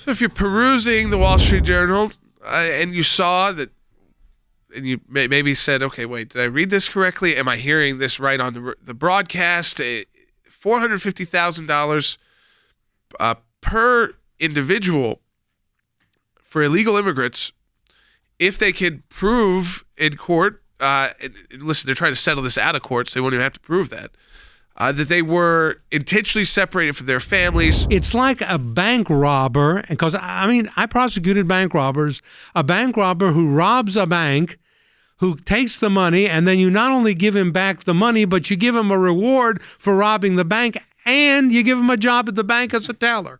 So if you're perusing the Wall Street Journal and you saw that, and you maybe said, okay, wait, did I read this correctly? Am I hearing this right on the broadcast? $450,000 per individual for illegal immigrants if they can prove in court, and listen, they're trying to settle this out of court, so they won't even have to prove that they were intentionally separated from their families. It's like a bank robber, because I prosecuted bank robbers. A bank robber who robs a bank, who takes the money, and then you not only give him back the money, but you give him a reward for robbing the bank, and you give him a job at the bank as a teller.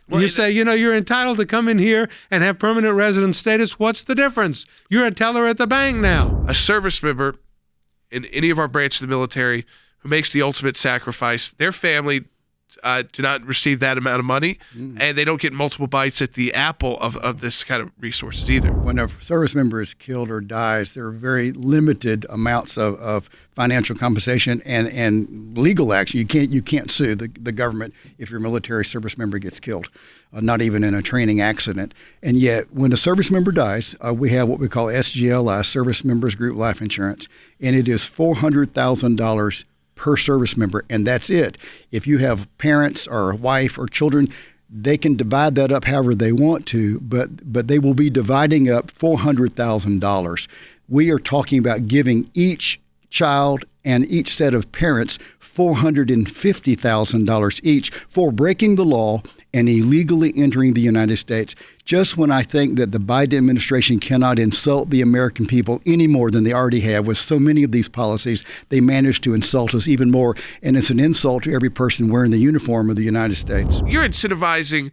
Well, you say, you're entitled to come in here and have permanent resident status. What's the difference? You're a teller at the bank now. A service member in any of our branch of the military who makes the ultimate sacrifice, their family do not receive that amount of money, and they don't get multiple bites at the apple of this kind of resources either. When a service member is killed or dies, there are very limited amounts of financial compensation and legal action. You can't sue the government if your military service member gets killed, not even in a training accident. And yet, when a service member dies, we have what we call SGLI, Service Members Group Life Insurance, and it is $400,000 per service member, and that's it. If you have parents or a wife or children, they can divide that up however they want to, but they will be dividing up $400,000. We are talking about giving each child and each set of parents $450,000 each for breaking the law and illegally entering the United States. Just when I think that the Biden administration cannot insult the American people any more than they already have with so many of these policies, they manage to insult us even more. And it's an insult to every person wearing the uniform of the United States. You're incentivizing,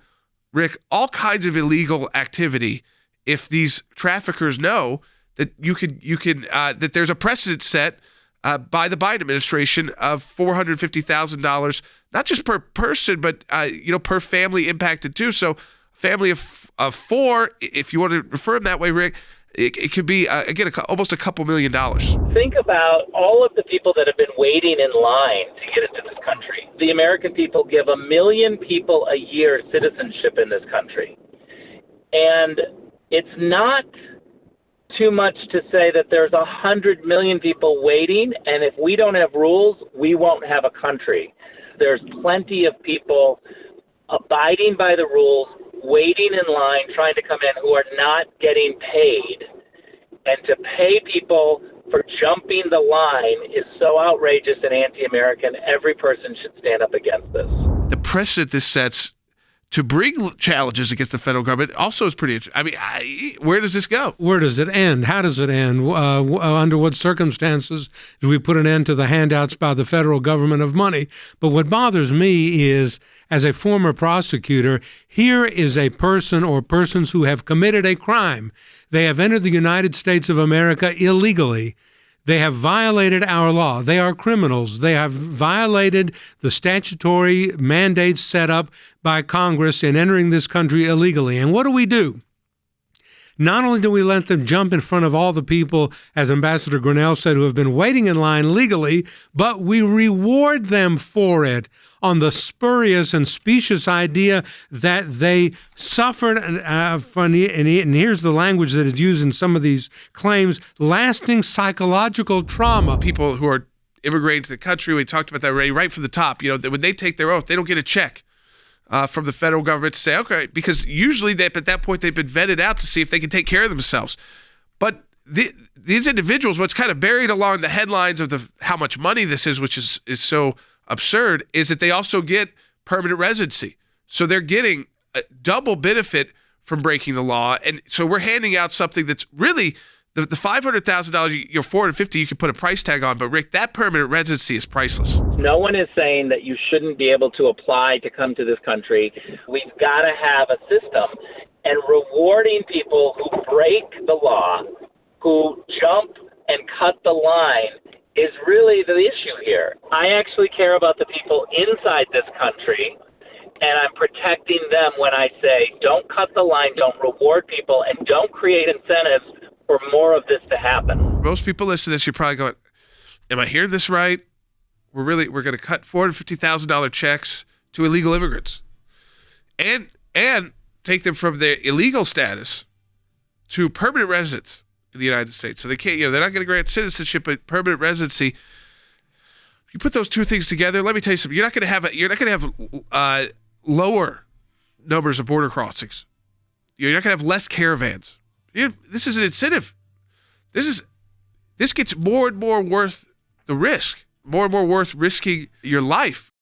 Rick, all kinds of illegal activity if these traffickers know that you can that there's a precedent set by the Biden administration of $450,000, not just per person, but per family impacted too. So a family of four, if you want to refer them that way, Rick, it could be again almost a couple $1 million. Think about all of the people that have been waiting in line to get into this country. The American people give 1 million people a year citizenship in this country, and it's not too much to say that there's 100 million people waiting, and if we don't have rules, we won't have a country. There's plenty of people abiding by the rules, waiting in line, trying to come in, who are not getting paid. And to pay people for jumping the line is so outrageous and anti-American. Every person should stand up against this. The precedent this sets to bring challenges against the federal government also is pretty interesting. Where does this go? Where does it end? How does it end? Under what circumstances do we put an end to the handouts by the federal government of money? But what bothers me is, as a former prosecutor, here is a person or persons who have committed a crime. They have entered the United States of America illegally. They have violated our law. They are criminals. They have violated the statutory mandates set up by Congress in entering this country illegally. And what do? Not only do we let them jump in front of all the people, as Ambassador Grinnell said, who have been waiting in line legally, but we reward them for it on the spurious and specious idea that they suffered, and here's the language that is used in some of these claims, lasting psychological trauma. People who are immigrating to the country, we talked about that already right from the top, that when they take their oath, they don't get a check from the federal government to say, okay, because usually at that point they've been vetted out to see if they can take care of themselves. But these individuals, what's kind of buried along the headlines of how much money this is, which is so absurd, is that they also get permanent residency. So they're getting a double benefit from breaking the law. And so we're handing out something that's really the $500,000, $450,000, you can put a price tag on. But Rick, that permanent residency is priceless. No one is saying that you shouldn't be able to apply to come to this country. We've got to have a system, and rewarding people who break the law, who jump and cut the line, is really the issue here. I actually care about the people inside this country, and I'm protecting them when I say don't cut the line, don't reward people, and don't create incentives for more of this to happen. Most people listening to this, you're probably going, am I hearing this right? We're going to cut $450,000 checks to illegal immigrants. And take them from their illegal status to permanent residence in the United States. So they can't, they're not going to grant citizenship, but permanent residency. You put those two things together. Let me tell you something. You're not going to have lower numbers of border crossings. You're not going to have less caravans. This is an incentive. This gets more and more worth the risk. More and more worth risking your life